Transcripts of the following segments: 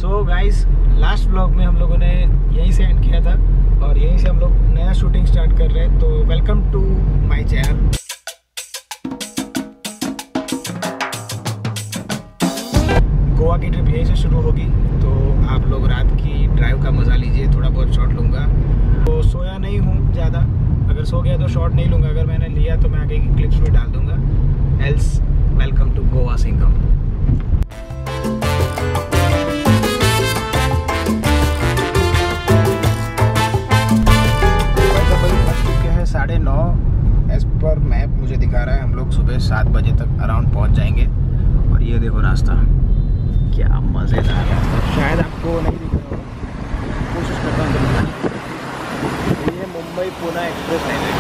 So guys, last vlog में हम लोगों ने यहीं से एंड किया था और यहीं से हम लोग नया शूटिंग स्टार्ट कर रहे हैं। तो welcome to my channel. Goa की ट्रिप यहीं से शुरू होगी, तो आप लोग रात की ड्राइव का मज़ा लीजिए। थोड़ा बहुत शॉट लूँगा, तो सोया नहीं हूँ ज़्यादा। अगर सो गया तो शॉट नहीं लूँगा, अगर मैंने लिया तो मैं आगे की क्लिप्स में डाल दूँगा। Else welcome to Goa Singham. है 9:30 एज पर मैप मुझे दिखा रहा है। हम लोग सुबह 7 बजे तक अराउंड पहुंच जाएंगे। और ये देखो रास्ता, क्या मज़ेदार है। शायद आपको नहीं दिख रहा होगा, कोशिश करता हूँ दिखाने की। ये मुंबई पुणे एक्सप्रेस हाईवे,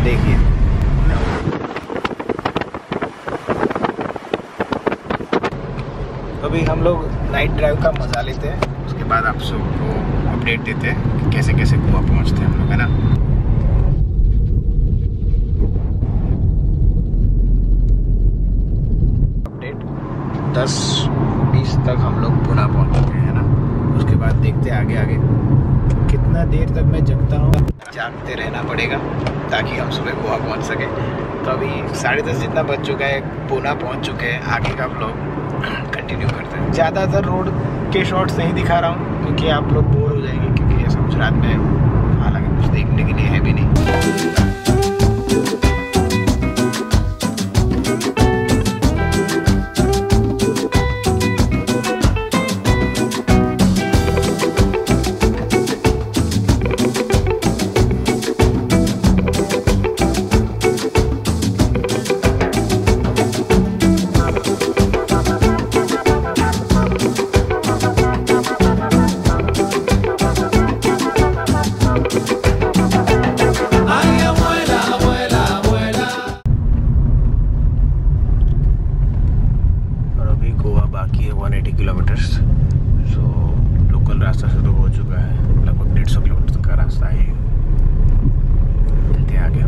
देखिए। अभी हम लोग नाइट ड्राइव का मज़ा लेते हैं, उसके बाद आप सबको अपडेट देते हैं कि कैसे कैसे गोवा पहुंचते हैं हम लोग, है ना। अपडेट 10:20 तक हम लोग पुणे पहुंच चुके हैं ना। उसके बाद देखते हैं आगे आगे कितना देर तक मैं जगता हूँ। जागते रहना पड़ेगा ताकि हम सुबह गोवा पहुंच सके। तो अभी 10:30 जितना बज चुका है, पुणे पहुंच चुके हैं। आगे का व्लॉग कंटिन्यू करते हैं। ज़्यादातर रोड के शॉट्स नहीं दिखा रहा हूँ क्योंकि आप लोग बोर हो जाएंगे, क्योंकि ऐसा कुछ रात में हालांकि कुछ देखने के लिए है भी नहीं। बाकी है 180 किलोमीटर्स। सो लोकल रास्ता शुरू हो चुका है, लगभग 150 किलोमीटर का रास्ता है। चलते आगे।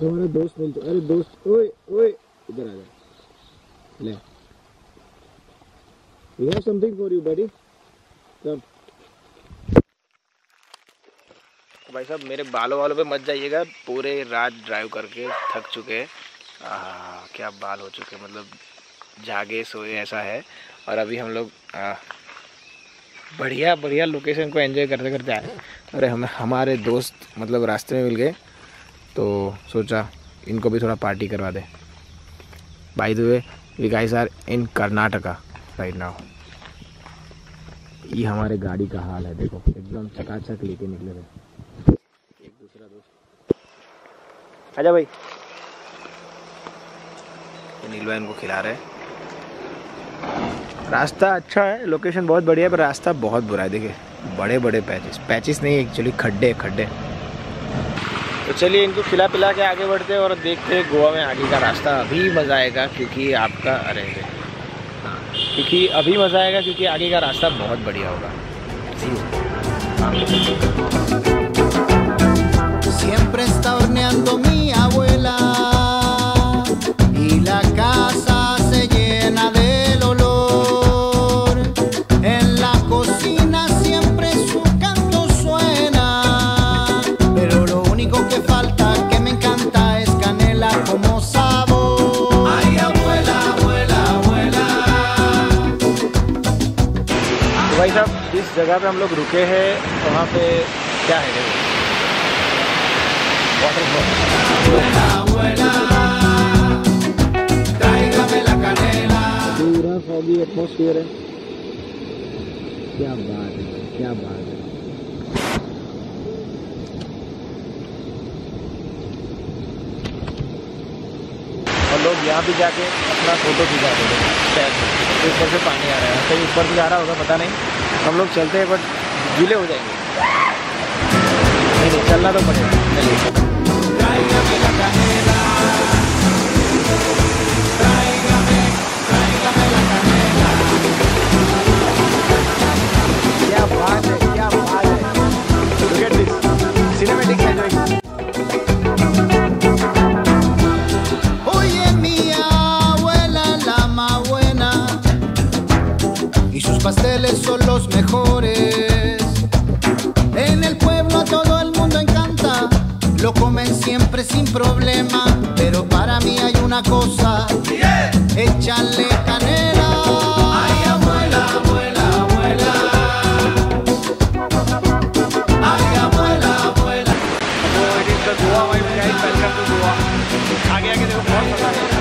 हमारा दोस्त मिलते। अरे दोस्त, ओए ओए इधर आ जा। ले, we have something for you buddy, come। तो भाई साहब, मेरे बालों वालों पे मत जाइएगा। पूरे रात ड्राइव करके थक चुके हैं। क्या बाल हो चुके, मतलब जागे सोए ऐसा है। और अभी हम लोग बढ़िया बढ़िया लोकेशन को एंजॉय करते करते आए। अरे हमारे दोस्त मतलब रास्ते में मिल गए, तो सोचा इनको भी थोड़ा पार्टी करवा दे। By the way, we guys are in Karnataka right now. ये हमारे गाड़ी का हाल है, देखो एकदम चकाचक लेके निकले थे। एक दूसरा दोस्त, आजा भाई। नीलवा इनको खिला रहे। रास्ता अच्छा है, लोकेशन बहुत बढ़िया है, पर रास्ता बहुत बुरा है। देखिए बड़े बड़े पैचेस नहीं, एक्चुअली खड्डे खड्डे। तो चलिए इनको खिला पिला के आगे बढ़ते हैं और देखते हैं गोवा में आगे का रास्ता। अभी मज़ा आएगा क्योंकि आपका क्योंकि अभी मज़ा आएगा क्योंकि आगे का रास्ता बहुत बढ़िया होगा। Siempre está horneando mi abuela y la casa se llena del olor. En la cocina siempre su canto suena, pero lo único que falta que me encanta es canela como sabor. Ay abuela, abuela, abuela। तो भाई साहब, जिस जगह पे हम लोग रुके हैं वहाँ पे क्या है, पूरा फॉगी एटमॉस्फेयर है। क्या बात है, क्या बात है। और लोग यहाँ भी जाके अपना फ़ोटो खिंचा रहे हैं। ऊपर से पानी आ रहा है, कहीं ऊपर से जा रहा होगा पता नहीं। हम लोग चलते हैं बट गीले हो जाएंगे। नहीं चलना तो पड़ेगा। चलिए। क्या बात है, क्या बात है। Look at this. Cinematic enjoy. Pasteles son los mejores. En el pueblo a todo el mundo encanta. Lo comen siempre sin problema. Pero para mí hay una cosa. Échale canela. Ay, abuela, abuela, abuela. Ay, abuela, abuela. It is the Goa vibe guys. Welcome to Goa. आगे आगे देखो बहुत मजा आएगा।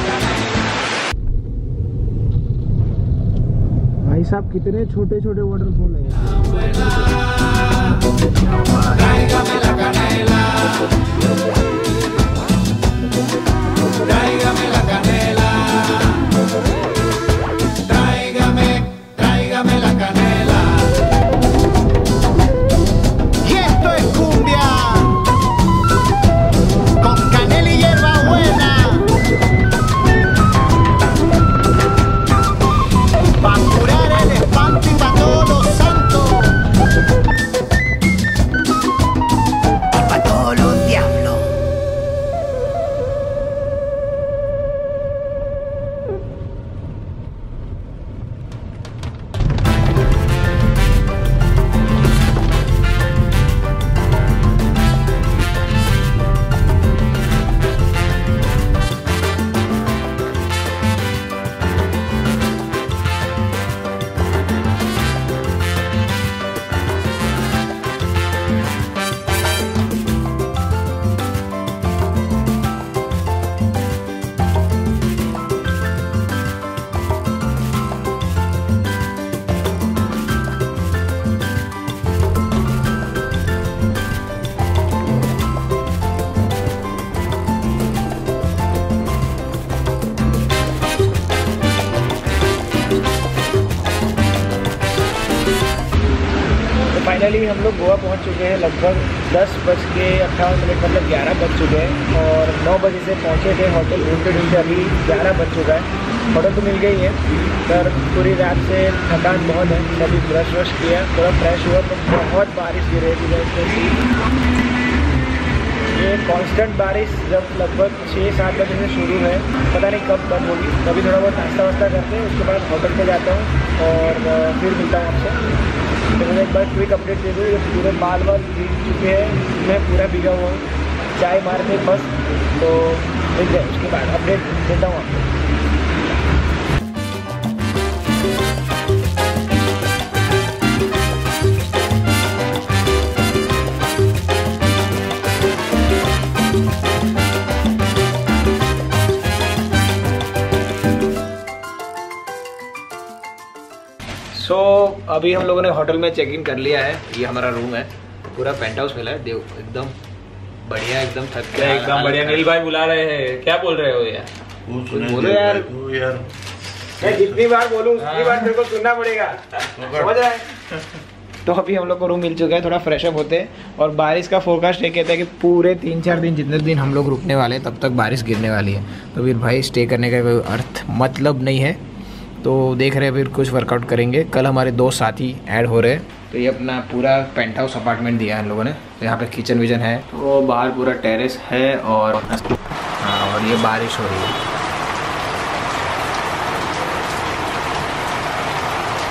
भाई साहब कितने छोटे छोटे वाटरफॉल है। Tráigame la canela. Tráigame la canela. Tráigame la canela. Y esto es cumbia con canela y hierba buena. Pa' curar el espanto y pa' todos los santos. Y pa' todos los diablos. Finally हम लोग गोवा पहुंच चुके हैं। लगभग 10:58 मतलब 11 बज चुके हैं और 9 बजे से पहुंचे थे होटल। ढूंढते ढूंढते अभी 11 बज चुका है। होटल तो मिल गई है पर पूरी रात से थकान बहुत है। अभी ब्रश वश किया, थोड़ा फ्रेश हुआ तो बहुत बारिश गिर रही थी। ये कांस्टेंट बारिश जब लगभग 6-7 बजे से शुरू है, पता नहीं कब बंद होगी। कभी थोड़ा बहुत नाश्ता वास्ता करते हैं, उसके बाद होटल पे जाता हूँ और फिर मिलता हूँ आपसे। तो मैंने एक बार क्विक अपडेट दे दूँ। ये पूरे बाल भीग चुके हैं, मैं पूरा भीगा हुआ हूँ। चाय मारने बस तो मिल जाए, उसके बाद अपडेट देता हूँ आपको। अभी हम लोगों ने होटल में चेक इन कर लिया है। ये हमारा रूम है, पूरा पेंट हाउस मिला है। देव एकदम बढ़िया, एकदम थक गया, एकदम बढ़िया। नील भाई बुला रहे हैं, क्या बोल रहे हो यार? कुछ बोलो यार। मैं जितनी बार बोलूं उतनी बार तेरे को सुनना पड़ेगा, समझ रहा है? तो अभी हम लोग को रूम मिल चुका है, थोड़ा फ्रेश अप होते हैं। और बारिश का फोरकास्ट ये कहता है कि पूरे 3-4 दिन जितने दिन हम लोग रुकने वाले हैं तब तक बारिश गिरने वाली है। तो फिर भाई स्टे करने का कोई अर्थ मतलब नहीं है। तो देख रहे हैं फिर कुछ वर्कआउट करेंगे। कल हमारे 2 साथी ऐड हो रहे हैं। तो ये अपना पूरा पेंट हाउस अपार्टमेंट दिया है हम लोगों ने। तो यहाँ पे किचन विजन है, वो बाहर पूरा टेरेस है और हाँ, और ये बारिश हो रही है।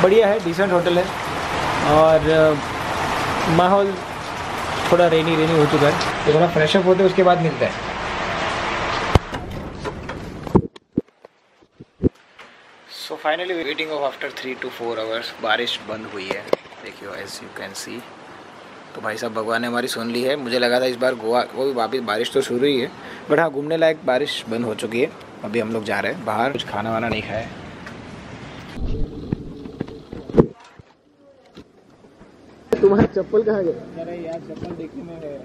बढ़िया है, डिसेंट होटल है और माहौल थोड़ा रेनी हो चुका है। तो थोड़ा फ्रेश अप होते हैं, उसके बाद मिलता है। So finally waiting of after 3 to 4 hours बारिश बंद हुई है, देखियो एज यू कैन सी। तो भाई साहब भगवान ने हमारी सुन ली है। मुझे लगा था इस बार गोवा वो भी वापस बारिश तो शुरू ही है, बट हाँ घूमने लायक बारिश बंद हो चुकी है। अभी हम लोग जा रहे हैं बाहर, कुछ खाना वाना नहीं खाया। तुम्हारा चप्पल कहाँ गया? अरे यार चप्पल देखने में है।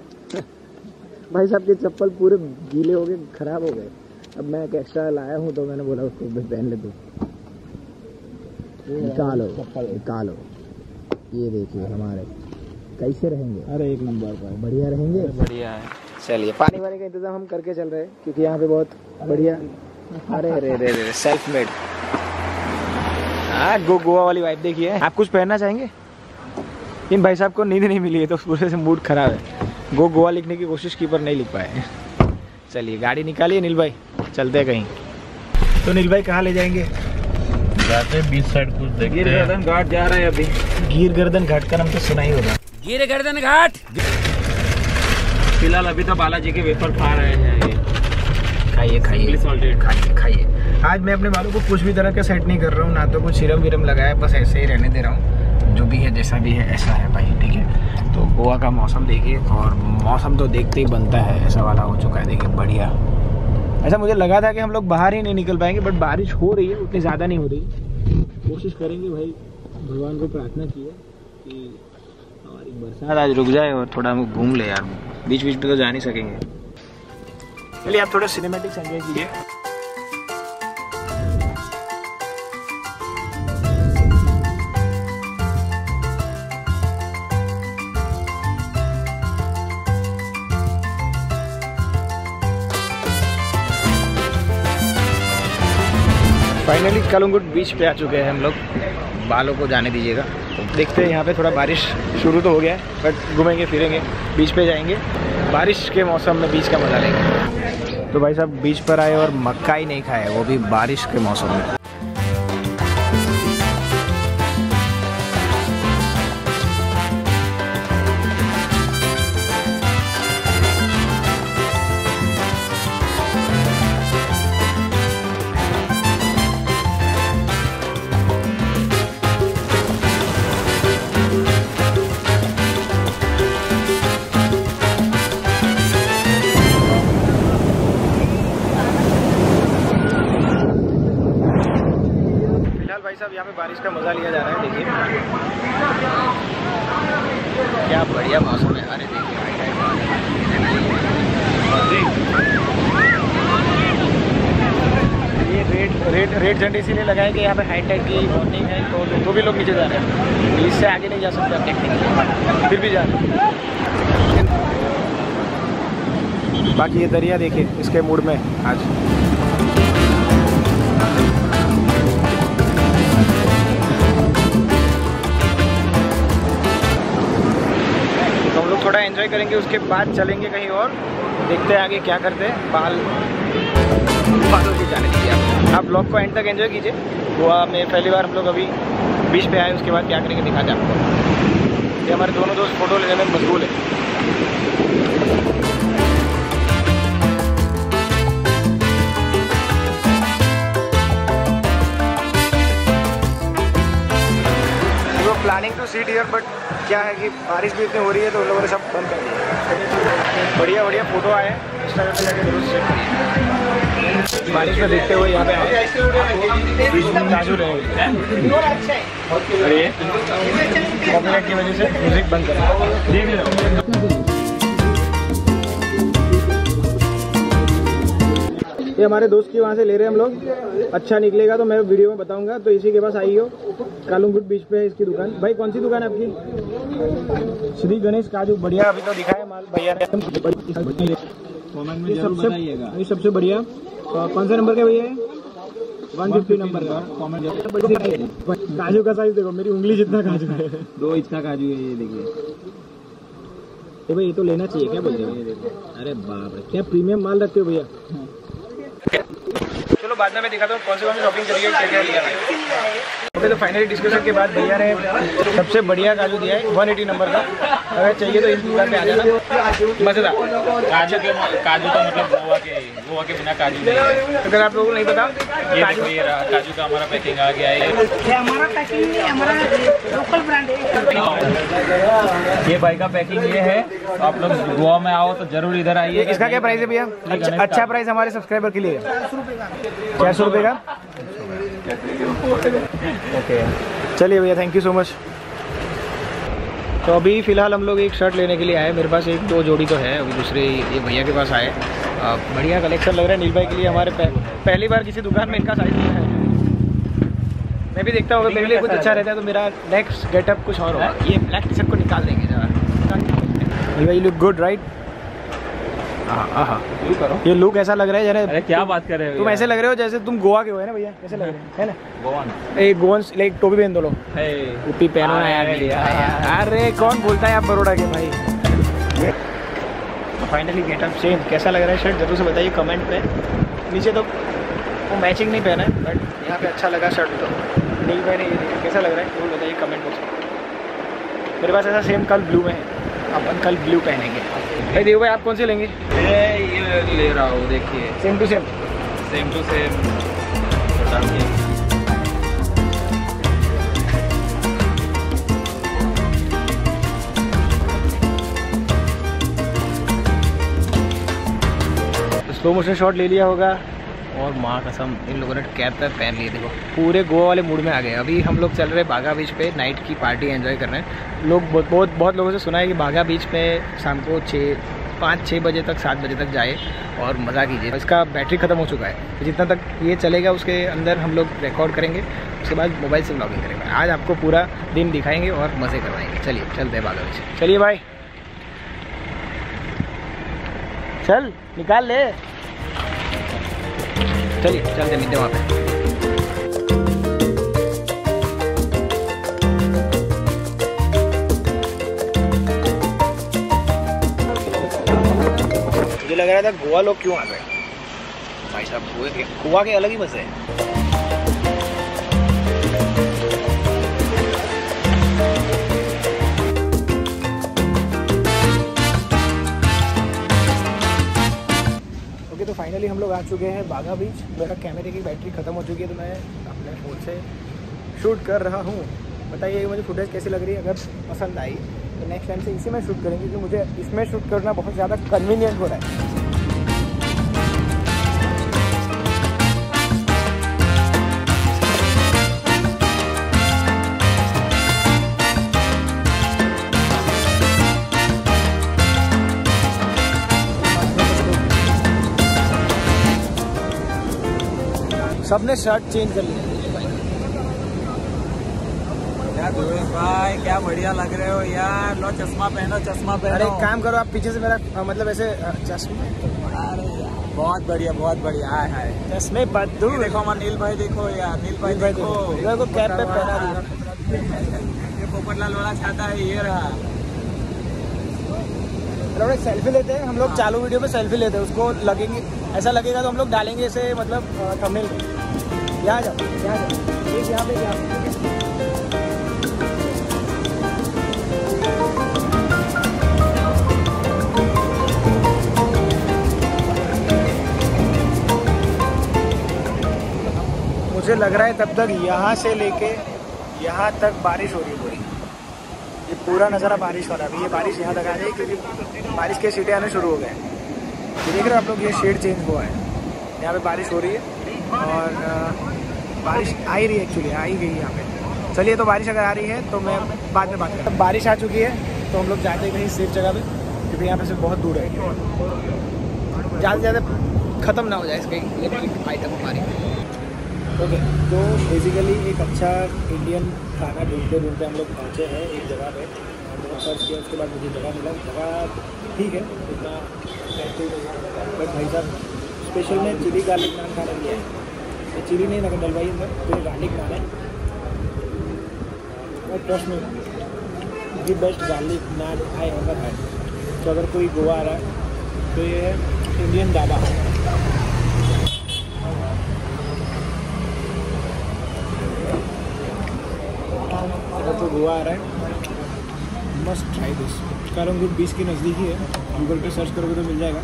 भाई साहब के चप्पल पूरे गीले हो गए, खराब हो गए। अब मैं एक एक्स्ट्रा लाया हूँ तो मैंने बोला उसको पहन ले। दो निकालो निकालो। ये देखिए हमारे कैसे रहेंगे। अरे एक नंबर पर बढ़िया रहेंगे। बढ़िया है। चलिए पानी वानी का इंतजाम हम करके चल रहे हैं क्योंकि यहाँ पे बहुत बढ़िया। अरे रे रे रे सेल्फ मेड। हाँ गोवा वाली वाइब देखिए। आप कुछ पहनना चाहेंगे? इन भाई साहब को नींद नहीं मिली है तो पूरे से मूड खराब है। गोवा लिखने की कोशिश की पर नहीं लिख पाए। चलिए गाड़ी निकालिए नील भाई, चलते हैं कहीं। तो नील भाई कहाँ ले जाएंगे? जाते बीच साइड कुछ देखते हैं। गिर गर्दन घाट जा रहा है अभी। गिर गर्दन घाट का नाम तो सुना ही होगा। गिर गर्दन घाट। फिलहाल अभी तो बालाजी के वेफर खा रहे हैं। खाइए खाइए खाइए खाइए। आज मैं अपने बालों को कुछ भी तरह का सेट नहीं कर रहा हूँ, ना तो कुछ सीरम वीरम लगाया, बस ऐसे ही रहने दे रहा हूँ। जो भी है जैसा भी है ऐसा है भाई, ठीक है। तो गोवा का मौसम देखिए, और मौसम तो देखते ही बनता है ऐसा वाला हो चुका है। देखिए बढ़िया। ऐसा मुझे लगा था कि हम लोग बाहर ही नहीं निकल पाएंगे, बट बारिश हो रही है, उतनी ज़्यादा नहीं हो रही। कोशिश करेंगे भाई, भगवान को प्रार्थना की है कि हमारी बरसात आज रुक जाए और थोड़ा हम घूम ले यार। बीच बीच में तो जा नहीं सकेंगे। चलिए आप थोड़ा सिनेमैटिक्स एंजॉय कीजिए। फाइनली कलंगुट बीच पे आ चुके हैं हम लोग। बालों को जाने दीजिएगा। तो देखते हैं, यहाँ पे थोड़ा बारिश शुरू तो हो गया है, बट घूमेंगे फिरेंगे, बीच पे जाएंगे। बारिश के मौसम में बीच का मजा लेंगे। तो भाई साहब बीच पर आए और मक्का ही नहीं खाए, वो भी बारिश के मौसम में। यहाँ पे बारिश का मजा लिया जा रहा है। देखिए क्या बढ़िया मौसम है। अरे देखिए ये रेड झंडे इसीलिए लगाए कि यहाँ पे हाई टाइड की वार्निंग है, तो भी लोग नीचे जा रहे हैं। इससे आगे नहीं जा सकते आप टेक्निकली, फिर भी जा रहे हैं। बाकी ये दरिया देखिए इसके मूड में आज। थोड़ा एंजॉय करेंगे, उसके बाद चलेंगे कहीं और, देखते हैं आगे क्या करते हैं। बालों की जाने दीजिए आप ब्लॉग को एंड तक एंजॉय कीजिए। गोवा में पहली बार हम लोग अभी बीच पे आए, उसके बाद क्या करेंगे दिखाते हैं आपको। ये हमारे दोनों दोस्त फोटो लेने में मशगूल है। Planning to seat here, but क्या है कि बारिश भी इतनी हो रही है तो उन लोगों ने सब बंद कर दिया। बढ़िया बढ़िया फोटो आए, इंस्टाग्राम पे जाके जरूर शेयर करिए। बारिश में देखते हुए यहाँ पे काजू रहेंगे। कॉपीराइट की वजह से म्यूजिक बंद कर। ये हमारे दोस्त की वहाँ से ले रहे हैं हम लोग। अच्छा निकलेगा तो मैं वीडियो में बताऊंगा। तो इसी के पास आई हो, कालूंगुट बीच पे है इसकी दुकान। भाई कौन सी दुकान है आपकी? श्री गणेश काजू। बढ़िया, अभी तो दिखाया माल भैया ने। ये सबसे बढ़िया। कौन सा नंबर का भैया है? 150 नंबर का। काजू का साइज देखो, मेरी उंगली जितना काजू है। 2 इंच का काजू है ये देखिए। तो भाई ये तो लेना चाहिए, क्या बोलते हो? अरे बाप रे, क्या प्रीमियम माल रखते हो भैया। चलो बाद में मैं दिखाता हूँ कौन से शॉपिंग करिए, क्या क्या लिया है। तो फाइनली डिस्कशन के बाद भैया ने सबसे बढ़िया काजू दिया है 180 नंबर का। अगर चाहिए तो इस दुकान पे आ जाना, मजेदार काजू तो मतलब गोवा के बिना काजू नहीं है। अगर आप लोगों को नहीं पता, ये काजू का हमारा पैकिंग आ गया है। हमारा पैकिंग नहीं, हमारा लोकल ब्रांड है। ये भाई का पैकिंग ये है। तो आप लोग गोवा में आओ तो जरूर इधर आइए। इसका क्या प्राइस है भैया? अच्छा प्राइस हमारे सब्सक्राइबर के लिए 400 रुपये का। ओके चलिए भैया, थैंक यू सो मच। तो अभी फ़िलहाल हम लोग एक शर्ट लेने के लिए आए। मेरे पास एक दो जोड़ी तो है, अभी दूसरे ये भैया के पास आए। बढ़िया कलेक्शन लग रहा है नील भाई के लिए। हमारे पहली बार किसी दुकान में इनका साइज़ है। मैं भी देखता हूँ अगर मेरे लिए कुछ अच्छा रहता है तो मेरा नेक्स्ट गेटअप कुछ और होगा। ये ब्लैक टी शर्ट को निकाल देंगे जरा। नील भाई लुक गुड राइट। हाँ ये लुक ऐसा लग रहा है जरा। अरे क्या बात कर रहे हो, तुम ऐसे लग रहे हो जैसे तुम गोवा के हो है ना भैया, कैसे लग रहे हो है ना? गोवन एक गोवन लाइक टोपी पहन दो लोग, टोपी पहनो ना यार। अरे कौन बोलता है आप बड़ोड़ा के भाई। Finally getup change. कैसा लग रहा है शर्ट जरूर से बताइए कमेंट पे। नीचे तो वो मैचिंग नहीं पहना है बट यहाँ पे अच्छा लगा शर्ट। तो नील भाई ने ये देखा कैसा लग रहा है जरूर बताइए कमेंट बॉक्स में। मेरे पास ऐसा सेम कल ब्लू में है, अपन कल ब्लू पहनेंगे। भाई देखो भाई आप कौन से लेंगे? ये ले रहा हूँ, देखिए same to same slow motion shot ले लिया होगा। और माँ कसम इन लोगों ने कैप पे पहन लिए। देखो पूरे गोवा वाले मूड में आ गए। अभी हम लोग चल रहे हैं बागा बीच पे, नाइट की पार्टी एंजॉय कर रहे हैं। लोग बहुत लोगों से सुना है कि बागा बीच पे शाम को 5-6 बजे तक 7 बजे तक जाए और मज़ा कीजिए। इसका बैटरी ख़त्म हो चुका है, तो जितना तक ये चलेगा उसके अंदर हम लोग रिकॉर्ड करेंगे, उसके बाद मोबाइल से व्लॉगिंग करेंगे। आज आपको पूरा दिन दिखाएंगे और मज़े करवाएंगे। चलिए चलते हैं बागा बीच। चलिए भाई चल निकाल ले। चलिए चलते मिलते वहाँ पे। मुझे लग रहा था गोवा लोग क्यों आ गए भाई साहब। गोवा के अलग ही मजे हैं। तो फाइनली हम लोग आ चुके हैं बागा बीच। मेरा कैमरे की बैटरी ख़त्म हो चुकी है तो मैं अपने फ़ोन से शूट कर रहा हूँ। बताइए मुझे फुटेज कैसी लग रही है। अगर पसंद आई तो नेक्स्ट टाइम से इसी में शूट करेंगे क्योंकि मुझे इसमें शूट करना बहुत ज़्यादा कन्वीनियंट हो रहा है। सबने शर्ट चेंज कर लिया। क्या भाई क्या बढ़िया लग रहे हो यार। लो चश्मा पहनो, चश्मा पहनो। अरे एक काम करो आप पीछे से मेरा मतलब ऐसे चश्मा। अरे बहुत बढ़िया हाय हाय चश्मे बद्दू। देखो हमारा नील भाई, देखो यार नील भाई देखो कैप पे पहना दिया। ये पोपटलाल वाला छाता है, ये रहा। चलो सेल्फी लेते हैं हम लोग। चालू वीडियो में सेल्फी लेते हैं, उसको लगेंगे ऐसा लगेगा तो हम लोग डालेंगे इसे मतलब थंबनेल में। यहाँ जाओ यहाँ पे मुझे लग रहा है तब तक यहाँ से लेके यहाँ तक बारिश हो रही है पूरी। ये पूरा नज़ारा बारिश हो रहा है। अभी ये बारिश यहाँ तक आ जाएगी क्योंकि बारिश के सीटें आने शुरू हो गए हैं। ये देख रहे हो आप लोग, ये शेड चेंज हुआ है। यहाँ पे बारिश हो रही है और बारिश आ ही रही है, एक्चुअली आ ही गई यहाँ पे। चलिए तो बारिश अगर आ रही है तो मैं बाद में बात करता। बारिश आ चुकी है तो हम लोग जाते हैं कहीं सेफ जगह पे क्योंकि यहाँ पे से बहुत दूर है। ज़्यादा से ज़्यादा ख़त्म ना हो जाए इसकी इलेक्ट्रिक आइटम हमारी। ओके तो बेसिकली एक अच्छा इंडियन खाना ढूंढते ढूंढते हम लोग पहुँचे हैं एक जगह पे। हमने सर्च किया, उसके बाद मुझे जगह मिला। जगह ठीक है, इतना बट भाई साहब स्पेशल में चिली गार्लिक नान खाना लिया है। ये चिली नहीं लगा डलवाई अंदर, तो ये गार्लिक नान है। और ट्रस्ट में the best garlic naan I ever had. तो अगर कोई गोवा आ रहा है तो ये है इंडियन ढाबा। अगर कोई गोवा आ रहा है मस्ट ट्राई दिस। कारण ग्रुप 20 के नज़दीक ही है, गूगल पे सर्च करोगे तो मिल जाएगा।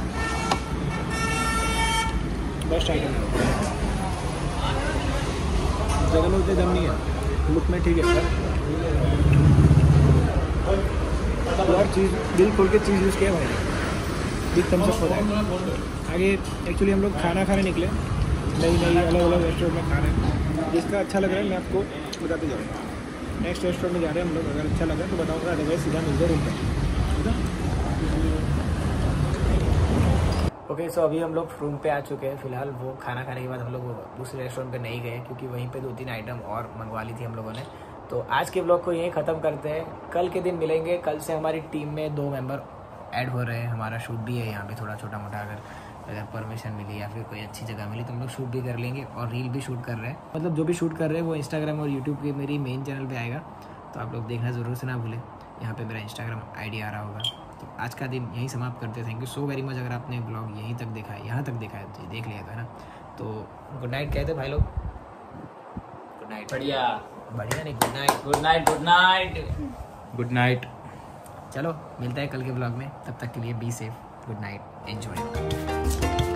बेस्ट आइटम है। जगह में उतने दम नहीं है, लुक में ठीक है और चीज़ दिल खोल के चीज़ यूज़ किया भाई। बिग थम्स अप होता है। आगे एक्चुअली हम लोग खाना खाने निकले, नई अलग अलग रेस्टोरेंट में खा रहे हैं। जिसका अच्छा लग रहा है मैं आपको बताते जाऊँगा। नेक्स्ट रेस्टोरेंट में जा रहे हैं हम लोग। अगर अच्छा लगा तो बताऊँगा, अदरवाइज सीधा मिलते रूम पे। ओके, सो अभी हम लोग रूम पे आ चुके हैं। फिलहाल वो खाना खाने के बाद हम लोग दूसरे रेस्टोरेंट पे नहीं गए क्योंकि वहीं पे 2-3 आइटम और मंगवा ली थी हम लोगों ने। तो आज के ब्लॉग को यहीं ख़त्म करते हैं। कल के दिन मिलेंगे। कल से हमारी टीम में 2 मेंबर ऐड हो रहे हैं। हमारा शूट भी है यहाँ पे थोड़ा छोटा मोटा, अगर परमिशन मिली या फिर कोई अच्छी जगह मिली तो हम लोग शूट भी कर लेंगे और रील भी शूट कर रहे हैं। मतलब जो भी शूट कर रहे हैं वो इंस्टाग्राम और यूट्यूब के मेरी मेन चैनल पे आएगा, तो आप लोग देखना ज़रूर से ना भूलें। यहाँ पे मेरा इंस्टाग्राम आईडी आ रहा होगा। तो आज का दिन यहीं समाप्त करते हैं। Thank you so very much. अगर आपने ब्लॉग यहीं तक देखा है, यहाँ तक देखा है तो देख लिया था ना, तो गुड नाइट कहते भाई लोग। Good night. बढ़िया बढ़िया नहीं, good night. Good night good night good night. चलो मिलता है कल के ब्लॉग में, तब तक के लिए be safe. Good night, enjoy.